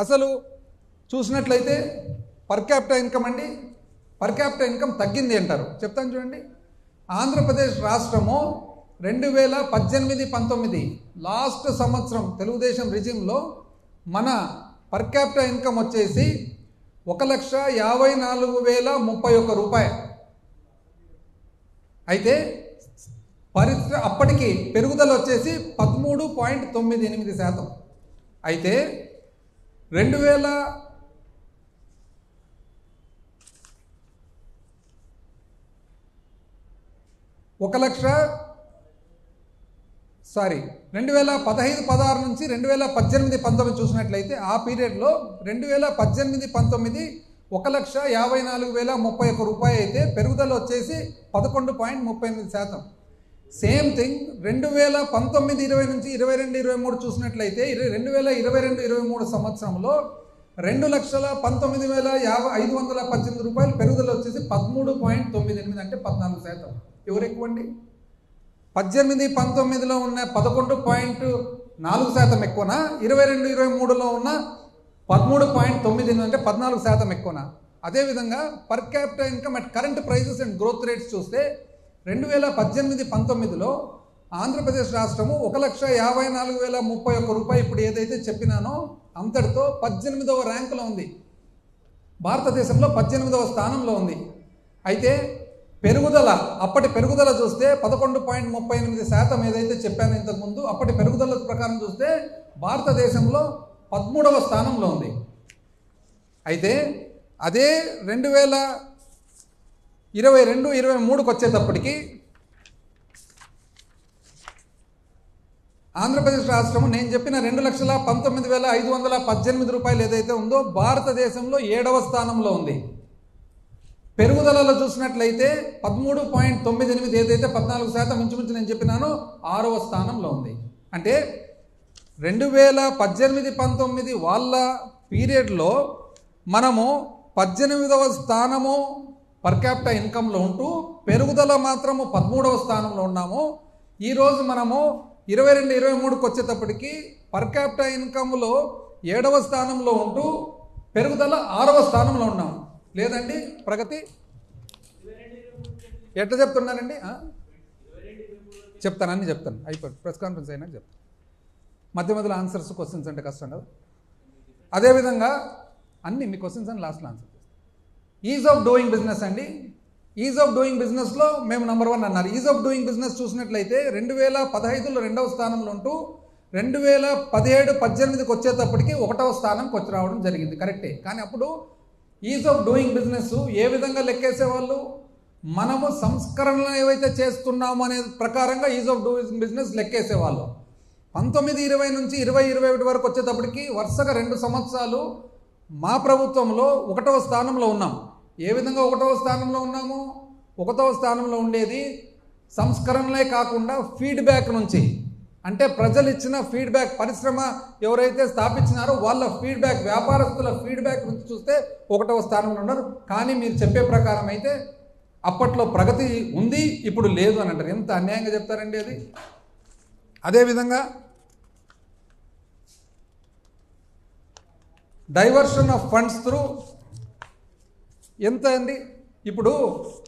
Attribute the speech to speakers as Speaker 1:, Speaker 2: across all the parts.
Speaker 1: అసలు చూసినట్లయితే per capital income అండి, పర్ క్యాపిటల్ ఇన్కమ్ తగ్గింది అంటారు. చెప్తాను చూడండి. ఆంధ్రప్రదేశ్ రాష్ట్రము 2018-19 లాస్ట్ సంవత్సరం తెలుగుదేశం రిజిమ్లో మన పర్ క్యాపిటల్ ఇన్కమ్ వచ్చేసి 1,54,031 రూపాయలు. అయితే అప్పటికి పెరుగుదల వచ్చేసి 13.98%. అయితే 2015-16 నుంచి 2018-19 చూసినట్లయితే ఆ పీరియడ్లో 2018-19 1,54,031 రూపాయలు అయితే పెరుగుదల వచ్చేసి 11.38%. సేమ్ థింగ్ 2019-20 నుంచి 22-23 చూసినట్లయితే 2022-23 సంవత్సరంలో 2,19,518 రూపాయలు పెరుగుదల వచ్చేసి 13.98 అంటే 14%. ఎవరు ఎక్కువండి? 18-19లో ఉన్న 11.4% ఎక్కువనా, 22-23లో ఉన్న 13.98 అంటే 14% ఎక్కువనా? అదేవిధంగా per capital income at current prices and growth rates చూస్తే 2018-19లో ఆంధ్రప్రదేశ్ రాష్ట్రము 1,54,031 రూపాయలు ఇప్పుడు ఏదైతే చెప్పినానో అంతటితో 18వ ర్యాంకులో ఉంది. భారతదేశంలో 18వ స్థానంలో ఉంది. అయితే పెరుగుదల, అప్పటి పెరుగుదల చూస్తే 11.38% ఏదైతే చెప్పానో ఇంతకుముందు, అప్పటి పెరుగుదల ప్రకారం చూస్తే భారతదేశంలో 13వ స్థానంలో ఉంది. అయితే అదే 2022-23కి వచ్చేటప్పటికి ఆంధ్రప్రదేశ్ రాష్ట్రము నేను చెప్పిన 2,19,518 రూపాయలు ఏదైతే ఉందో భారతదేశంలో 7వ స్థానంలో ఉంది. పెరుగుదలలో చూసినట్లయితే 13.98 ఏదైతే 14% ఇంచుమించు నేను చెప్పినానో 6వ స్థానంలో ఉంది. అంటే 2018-19 వాళ్ళ పీరియడ్లో మనము 18వ స్థానము పర్ క్యాపిటల్ ఇన్కంలో ఉంటూ పెరుగుదల మాత్రము 13వ స్థానంలో ఉన్నాము. ఈరోజు మనము 22-23కి వచ్చేటప్పటికి పర్ క్యాపిటల్ ఇన్కంలో 7వ స్థానంలో ఉంటూ పెరుగుదల 6వ స్థానంలో ఉన్నాము. లేదండి ప్రగతి ఎట్లా చెప్తున్నానండి? చెప్తాను, అన్నీ చెప్తాను. అయిపోయింది, ప్రెస్ కాన్ఫరెన్స్ అయినా చెప్తాను. మధ్యలో ఆన్సర్స్ క్వశ్చన్స్ అంటే కష్టం కదా. అదేవిధంగా అన్నీ మీ క్వశ్చన్స్ అని లాస్ట్లో ఆన్సర్ చేస్తాను. ఈజ్ ఆఫ్ డూయింగ్ బిజినెస్ అండి. ఈజ్ ఆఫ్ డూయింగ్ బిజినెస్లో మేము నెంబర్ 1 అన్నారు. ఈజ్ ఆఫ్ డూయింగ్ బిజినెస్ చూసినట్లయితే 2015లో 2వ స్థానంలో ఉంటూ 2017-18కి వచ్చేటప్పటికి 1వ స్థానంకి వచ్చి రావడం జరిగింది. కరెక్టే. కానీ అప్పుడు ఈజ్ ఆఫ్ డూయింగ్ బిజినెస్ ఏ విధంగా లెక్కేసేవాళ్ళు? మనము సంస్కరణలు ఏవైతే చేస్తున్నామో అనే ప్రకారంగా ఈజ్ ఆఫ్ డూయింగ్ బిజినెస్ లెక్కేసేవాళ్ళు. 19-20 నుంచి 20-21 వరకు వచ్చేటప్పటికి వరుసగా 2 సంవత్సరాలు మా ప్రభుత్వంలో 1వ స్థానంలో ఉన్నాం. ఏ విధంగా 1వ స్థానంలో ఉన్నాము? 1వ స్థానంలో ఉండేది సంస్కరణలే కాకుండా ఫీడ్బ్యాక్ నుంచి, అంటే ప్రజలు ఇచ్చిన ఫీడ్బ్యాక్, పరిశ్రమ ఎవరైతే స్థాపించినారో వాళ్ళ ఫీడ్బ్యాక్, వ్యాపారస్తుల ఫీడ్బ్యాక్ నుంచి చూస్తే 1వ స్థానంలో ఉన్నారు. కానీ మీరు చెప్పే ప్రకారం అయితే అప్పట్లో ప్రగతి ఉంది, ఇప్పుడు లేదు అని అంటారు. ఎంత అన్యాయంగా చెప్తారండి అది. అదేవిధంగా డైవర్షన్ ఆఫ్ ఫండ్స్ త్రూ ఎంత అండి? ఇప్పుడు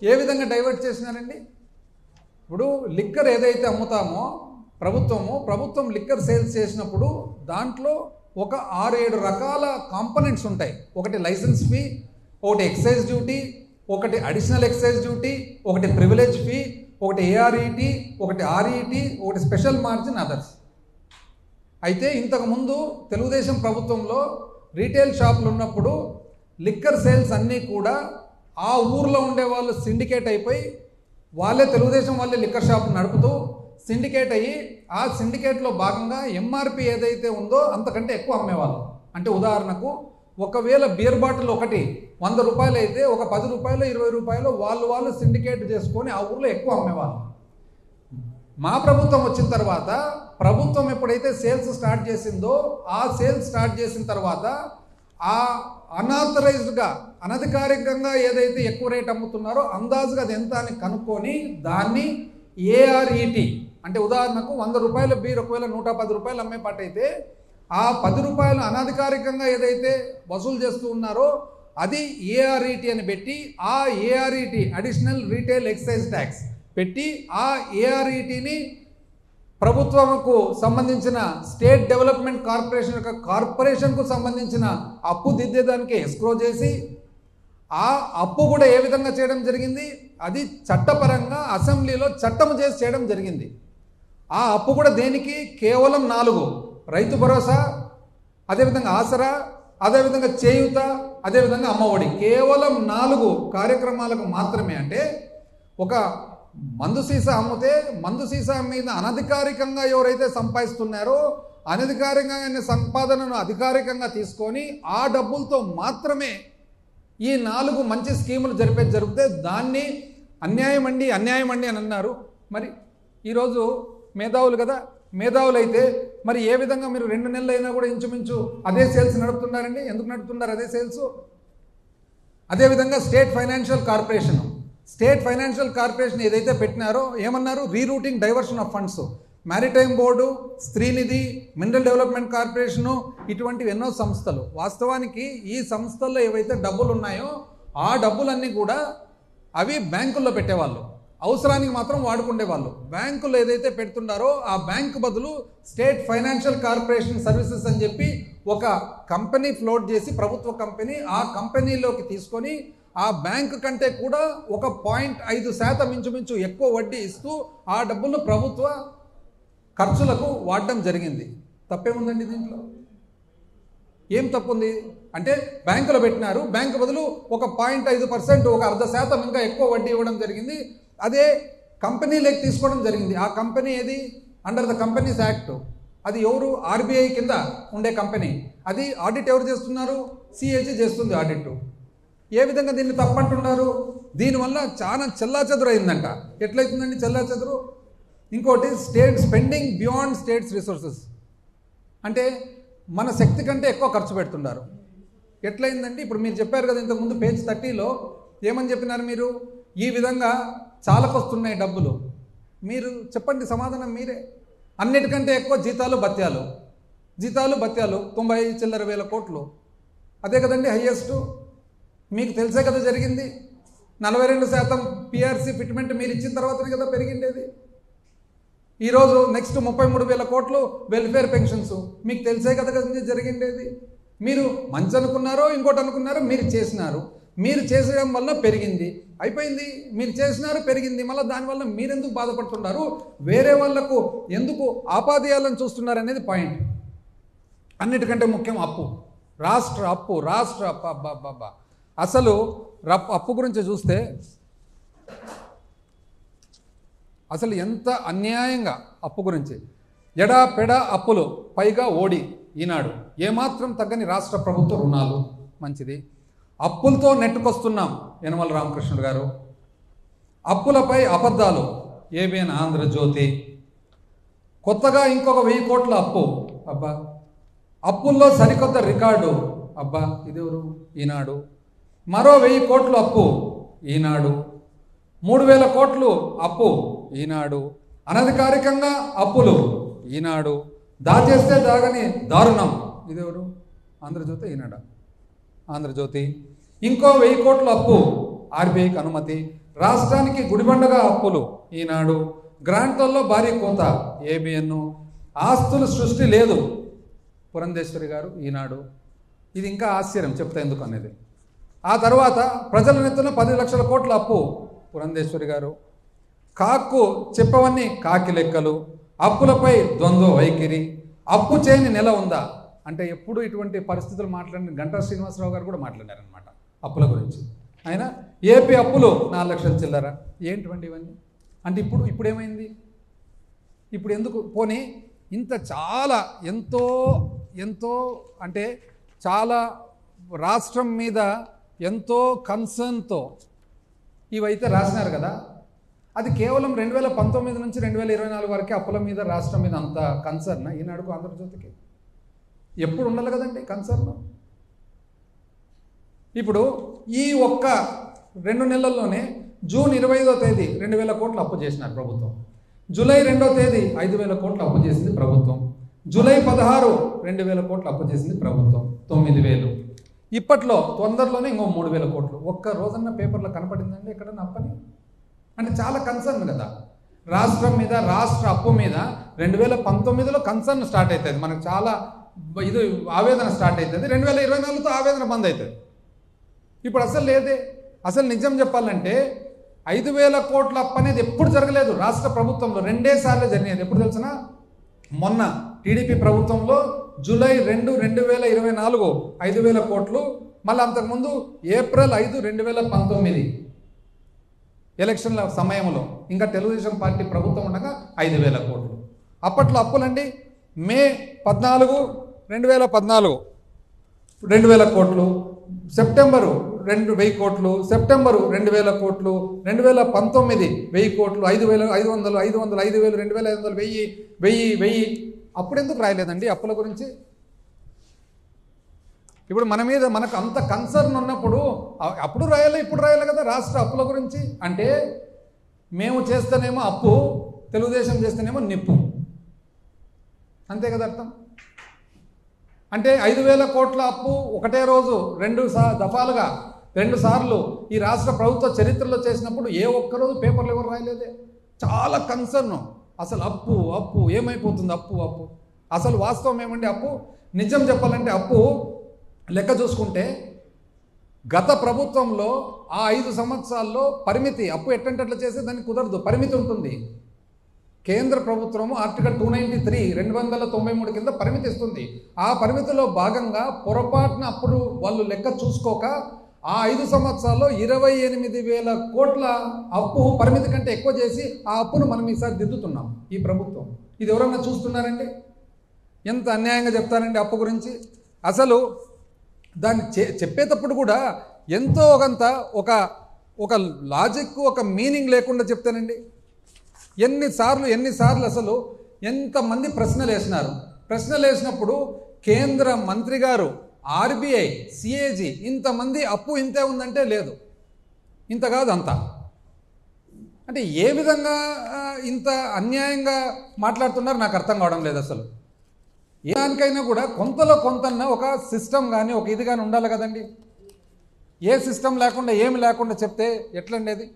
Speaker 1: ఏ విధంగా డైవర్ట్ చేసినారండి? ఇప్పుడు లిక్కర్ ఏదైతే అమ్ముతామో ప్రభుత్వం లిక్కర్ సేల్స్ చేసినప్పుడు దాంట్లో ఒక 6-7 రకాల కాంపోనెంట్స్ ఉంటాయి. ఒకటి లైసెన్స్ ఫీ, ఒకటి ఎక్సైజ్ డ్యూటీ, ఒకటి అడిషనల్ ఎక్సైజ్ డ్యూటీ, ఒకటి ప్రివిలేజ్ ఫీ, ఒకటి ఏఆర్ఈటీ, ఒకటి ఆర్ఈటీ, ఒకటి స్పెషల్ మార్జిన్, అదర్స్. అయితే ఇంతకుముందు తెలుగుదేశం ప్రభుత్వంలో రీటైల్ షాపులు ఉన్నప్పుడు లిక్కర్ సేల్స్ అన్నీ కూడా ఆ ఊర్లో ఉండే వాళ్ళు సిండికేట్ అయిపోయి వాళ్ళే తెలుగుదేశం వాళ్ళే లిక్కర్ షాపులు నడుపుతూ సిండికేట్ అయ్యి ఆ సిండికేట్లో భాగంగా ఎంఆర్పి ఏదైతే ఉందో అంతకంటే ఎక్కువ అమ్మేవాళ్ళు. అంటే ఉదాహరణకు ఒకవేళ బియర్ బాటిల్ ఒకటి 100 రూపాయలు అయితే ఒక 10 రూపాయలు 20 రూపాయలు వాళ్ళు సిండికేట్ చేసుకొని ఆ ఊర్లో ఎక్కువ అమ్మేవాళ్ళు. మా ప్రభుత్వం వచ్చిన తర్వాత ప్రభుత్వం ఎప్పుడైతే సేల్స్ స్టార్ట్ చేసిందో ఆ సేల్స్ స్టార్ట్ చేసిన తర్వాత ఆ అన్ఆథరైజ్డ్గా అనధికారికంగా ఏదైతే ఎక్కువ రేట్ అమ్ముతున్నారో అందాజుగా అది ఎంత అని కనుక్కొని దాన్ని ఏఆర్ఈటీ, అంటే ఉదాహరణకు 100 రూపాయల బీర్ ఒకవేళ 110 రూపాయలు అమ్మే పాట అయితే ఆ 10 రూపాయలు అనధికారికంగా ఏదైతే వసూలు చేస్తూ ఉన్నారో అది ఏఆర్ఈటీ అని పెట్టి, ఆ ఏఆర్ఈటీ అడిషనల్ రీటైల్ ఎక్సైజ్ ట్యాక్స్ పెట్టి, ఆ ఏఆర్ఈటీని ప్రభుత్వంకు సంబంధించిన స్టేట్ డెవలప్మెంట్ కార్పొరేషన్కు సంబంధించిన అప్పు దిద్దేదానికి ఎస్క్రో చేసి, ఆ అప్పు కూడా ఏ విధంగా చేయడం జరిగింది, అది చట్టపరంగా అసెంబ్లీలో చట్టం చేసి చేయడం జరిగింది. ఆ అప్పు కూడా దేనికి? కేవలం 4: రైతు భరోసా, అదేవిధంగా ఆసరా, అదేవిధంగా చేయూత, అదేవిధంగా అమ్మఒడి. కేవలం 4 కార్యక్రమాలకు మాత్రమే. అంటే ఒక మందు సీసా అమ్మితే మందు సీసా మీద అనధికారికంగా ఎవరైతే సంపాదిస్తున్నారో అనధికారికంగా సంపాదనను అధికారికంగా తీసుకొని ఆ డబ్బులతో మాత్రమే ఈ 4 మంచి స్కీములు జరిగితే దాన్ని అన్యాయం అండి అని అన్నారు. మరి ఈరోజు మేధావులు కదా, మేధావులు అయితే మరి ఏ విధంగా మీరు 2 నెలలు అయినా కూడా ఇంచుమించు అదే సేల్స్ నడుపుతున్నారండి? ఎందుకు నడుపుతున్నారు అదే సేల్స్? అదేవిధంగా స్టేట్ ఫైనాన్షియల్ కార్పొరేషన్ ఏదైతే పెట్టినారో ఏమన్నారు? Rerouting diversion of funds. Maritime board, Streenidhi, mineral development corporation, ఇటువంటివి ఎన్నో సంస్థలు. వాస్తవానికి ఈ సంస్థల్లో ఏవైతే డబ్బులు ఉన్నాయో ఆ డబ్బులన్నీ కూడా అవి బ్యాంకుల్లో పెట్టేవాళ్ళు, అవసరానికి మాత్రం వాడుకుండేవాళ్ళు. బ్యాంకులు ఏదైతే పెడుతున్నారో ఆ బ్యాంకు బదులు స్టేట్ ఫైనాన్షియల్ కార్పొరేషన్ సర్వీసెస్ అని చెప్పి ఒక కంపెనీ ఫ్లోట్ చేసి, ప్రభుత్వ కంపెనీ, ఆ కంపెనీలోకి తీసుకొని ఆ బ్యాంకు కంటే కూడా 1.5% ఇంచుమించు ఎక్కువ వడ్డీ ఇస్తూ ఆ డబ్బులను ప్రభుత్వ ఖర్చులకు వాడడం జరిగింది. తప్పేముందండి దీంట్లో? ఏం తప్పుంది? అంటే బ్యాంకులో పెట్టినారు, బ్యాంకు బదులు 1.5%, 0.5% ఇంకా ఎక్కువ వడ్డీ ఇవ్వడం జరిగింది. అదే కంపెనీలోకి తీసుకోవడం జరిగింది. ఆ కంపెనీ ఏది? Under the companies act. అది ఎవరు? ఆర్బీఐ కింద ఉండే కంపెనీ. అది ఆడిట్ ఎవరు చేస్తున్నారు? సిఏజీ చేస్తుంది ఆడిట్. ఏ విధంగా దీన్ని తప్పంటున్నారు? దీనివల్ల చాలా చెల్లాచెదురు అయిందంట. ఎట్లయితుందండి చెల్లాచెదురు? ఇంకోటి state spending beyond states resources. అంటే మన శక్తి కంటే ఎక్కువ ఖర్చు పెడుతున్నారు. ఎట్లయిందండి? ఇప్పుడు మీరు చెప్పారు కదా ఇంతకుముందు పేజ్ 30లో ఏమని చెప్పినారు మీరు? ఈ విధంగా చాలకొస్తున్నాయి డబ్బులు. మీరు చెప్పండి సమాధానం మీరే. అన్నిటికంటే ఎక్కువ జీతాలు భత్యాలు 90 చిల్లర వేల కోట్లు. అదే కదండి హయ్యెస్ట్. మీకు తెలిసే కదా జరిగింది. 42% పిఆర్సీ ఫిట్మెంట్ మీరు ఇచ్చిన తర్వాతనే కదా పెరిగిండేది. ఈరోజు నెక్స్ట్ 33,000 కోట్లు వెల్ఫేర్ పెన్షన్స్. మీకు తెలిసే కదా జరిగిండేది. మీరు మంచి అనుకున్నారో ఇంకోటి అనుకున్నారో మీరు చేసినారు. మీరు చేసడం వల్ల పెరిగింది, అయిపోయింది. మీరు చేసినారు, పెరిగింది. మళ్ళీ దానివల్ల మీరెందుకు బాధపడుతున్నారు? వేరే వాళ్లకు ఎందుకు ఆపాదయాలను చూస్తున్నారు అనేది పాయింట్. అన్నిటికంటే ముఖ్యం అప్పు, రాష్ట్ర అప్పు. అబ్బా అసలు అప్పు గురించి చూస్తే అసలు ఎంత అన్యాయంగా అప్పు గురించి ఎడాపెడా అప్పులు, పైగా ఓడి ఈనాడు ఏమాత్రం తగ్గని రాష్ట్ర ప్రభుత్వ రుణాలు. మంచిది. అప్పులతో నెట్టుకొస్తున్నాం యనమల రామకృష్ణుడు గారు. అప్పులపై అబద్ధాలు, ఏబిఎన్ ఆంధ్రజ్యోతి. కొత్తగా ఇంకొక 1000 కోట్ల అప్పు. అబ్బా. అప్పుల్లో సరికొత్త రికార్డు. అబ్బా. ఇదెవరు? ఈనాడు. మరో 1000 కోట్లు అప్పు. ఈనాడు. 3,000 కోట్లు అప్పు. ఈనాడు. అనధికారికంగా అప్పులు. ఈనాడు. దాచేస్తే దాగని దారుణం. ఇదెవరు? ఆంధ్రజ్యోతి, ఈనాడు. ఆంధ్రజ్యోతి. ఇంకో 1000 కోట్ల అప్పు. ఆర్బీఐకి అనుమతి. రాష్ట్రానికి గుడిబండగా అప్పులు. ఈనాడు. గ్రాంట్లలో భారీ కోత. ఏబిఎన్. ఆస్తుల సృష్టి లేదు. పురంధేశ్వరి గారు, ఈనాడు. ఇది ఇంకా ఆశ్చర్యం, చెప్తా ఎందుకు అనేది. ఆ తర్వాత ప్రజల నెత్తున 10 లక్షల కోట్ల అప్పు. పురంధేశ్వరి గారు. కాక్కు చెప్పవన్నీ కాకి లెక్కలు. అప్పులపై ద్వంద్వ వైఖరి. అప్పు చేయని నెల ఉందా అంటే ఎప్పుడు ఇటువంటి పరిస్థితులు మాట్లాడిన గంటా శ్రీనివాసరావు గారు కూడా మాట్లాడారనమాట అప్పుల గురించి. ఆయన ఏపీ అప్పులు 4 లక్షల చిల్లర. ఏంటివండి ఇవన్నీ? అంటే ఇప్పుడు ఏమైంది? ఇప్పుడు ఎందుకు? పోనీ ఇంత చాలా ఎంతో అంటే చాలా రాష్ట్రం మీద ఎంతో కన్సర్న్తో ఇవైతే రాసినారు కదా. అది కేవలం 2019 నుంచి 2024 వరకే అప్పుల మీద, రాష్ట్రం మీద అంత కన్సర్న్ ఈనాడుకు, ఆంధ్రజ్యోతికి ఎప్పుడు ఉండాలి కదండి కన్సర్న్. ఇప్పుడు ఈ ఒక్క 2 నెలల్లోనే జూన్ 25వ తేదీ 2,000 కోట్లు అప్పు చేసినారు ప్రభుత్వం. జూలై 2వ తేదీ 5,000 కోట్లు అప్పు చేసింది ప్రభుత్వం. జూలై 16 2,000 కోట్లు అప్పు చేసింది ప్రభుత్వం, 9,000. ఇప్పట్లో తొందరలోనే ఇంకో 3,000 కోట్లు. ఒక్క రోజన్న పేపర్లో కనపడిందండి ఎక్కడన్నా అప్పని? అంటే చాలా కన్సర్న్ కదా రాష్ట్రం మీద, రాష్ట్ర అప్పు మీద. 2019లో కన్సర్న్ స్టార్ట్ అవుతుంది, మనకు చాలా ఇది ఆవేదన స్టార్ట్ అవుతుంది. 2024తో ఆవేదన బంద్ అవుతుంది. ఇప్పుడు అసలు లేదే. అసలు నిజం చెప్పాలంటే 5,000 కోట్ల అప్పు అనేది ఎప్పుడు జరగలేదు రాష్ట్ర ప్రభుత్వంలో. 2 సార్లు జరిగినది. ఎప్పుడు తెలిసినా మొన్న టీడీపీ ప్రభుత్వంలో జూలై 2, 2024 5,000 కోట్లు. మళ్ళీ అంతకుముందు ఏప్రిల్ 5, 2019 ఎలక్షన్ల సమయంలో ఇంకా తెలుగుదేశం పార్టీ ప్రభుత్వం ఉండగా 5,000 కోట్లు. అప్పట్లో అప్పులండి మే 14, 2014 2,000 కోట్లు, సెప్టెంబరు 2,000 కోట్లు, సెప్టెంబరు 2,000 కోట్లు, 2019 1,000 కోట్లు, 5,000, 500, 500, 5,000, 2,500, 1,000. అప్పుడు ఎందుకు రాయలేదండి అప్పుల గురించి? ఇప్పుడు మన మీద మనకు అంత కన్సర్న్ ఉన్నప్పుడు అప్పుడు రాయాలి, ఇప్పుడు రాయాలి కదా రాష్ట్ర అప్పుల గురించి. అంటే మేము చేస్తేనేమో అప్పు, తెలుగుదేశం చేస్తేనేమో నిప్పు, అంతే కదా అర్థం. అంటే 5,000 కోట్ల అప్పు ఒకటే రోజు 2 దఫాలుగా 2 సార్లు ఈ రాష్ట్ర ప్రభుత్వ చరిత్రలో చేసినప్పుడు ఏ ఒక్కరోజు పేపర్లు ఎవరు రాయలేదే. చాలా కన్సర్న్. అసలు అప్పు అప్పు ఏమైపోతుంది, అప్పు అప్పు. అసలు వాస్తవం ఏమండి అప్పు? నిజం చెప్పాలంటే అప్పు లెక్క చూసుకుంటే గత ప్రభుత్వంలో ఆ 5 సంవత్సరాల్లో పరిమితి, అప్పు ఎట్టంటే అట్లా చేస్తే దానికి కుదరదు, పరిమితి ఉంటుంది. కేంద్ర ప్రభుత్వము ఆర్టికల్ 293 293 కింద పరిమితి ఇస్తుంది. ఆ పరిమితిలో భాగంగా పొరపాటున అప్పుడు వాళ్ళు లెక్క చూసుకోక ఆ 5 సంవత్సరాల్లో 28,000 కోట్ల అప్పు పరిమితి కంటే ఎక్కువ చేసి ఆ అప్పును మనం ఈసారి దిద్దుతున్నాం ఈ ప్రభుత్వం. ఇది ఎవరన్నా చూస్తున్నారండి? ఎంత అన్యాయంగా చెప్తారండి అప్పు గురించి. అసలు దాన్ని చెప్పేటప్పుడు కూడా ఎంతో కొంత ఒక లాజిక్, ఒక మీనింగ్ లేకుండా చెప్తానండి. ఎన్నిసార్లు అసలు ఎంతమంది ప్రశ్నలు వేసినారు. ప్రశ్నలు వేసినప్పుడు కేంద్ర మంత్రి గారు, ఆర్బీఐ, సిఏజీ ఇంతమంది అప్పు ఇంతే ఉందంటే లేదు, ఇంత కాదు అంత. అంటే ఏ విధంగా ఇంత అన్యాయంగా మాట్లాడుతున్నారు నాకు అర్థం కావడం లేదు అసలు. ఏ దానికైనా కూడా కొంతలో కొంతన్న ఒక సిస్టమ్ కానీ ఒక ఇది కానీ ఉండాలి కదండి. ఏ సిస్టమ్ లేకుండా ఏమి లేకుండా చెప్తే ఎట్లండి అది?